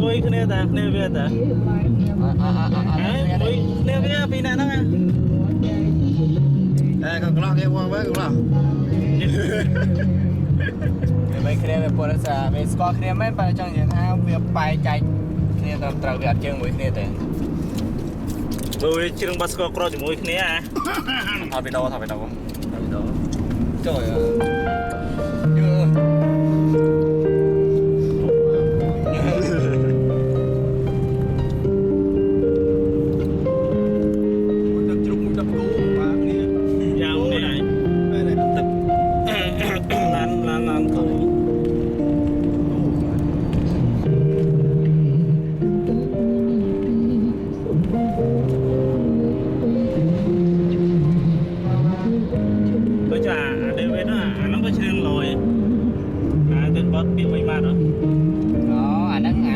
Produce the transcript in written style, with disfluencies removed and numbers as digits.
មួយគ្នាតាគ្នាវាតាមួយគ្នាវាពីណាហ្នឹងតែកន្លោះគេមកវិញកន្លោះមិនគ្នាវាពណ៌សាវាស្គាល់គ្នាមែនបើចង់និយាយថាវាបែកចែកគ្នាត្រឹមត្រូវវាអត់ជើងមួយគ្នាទេព្រោះវាជ្រឹងបាត់ស្គាល់ក្រជាមួយគ្នាអាថតវីដេអូចូល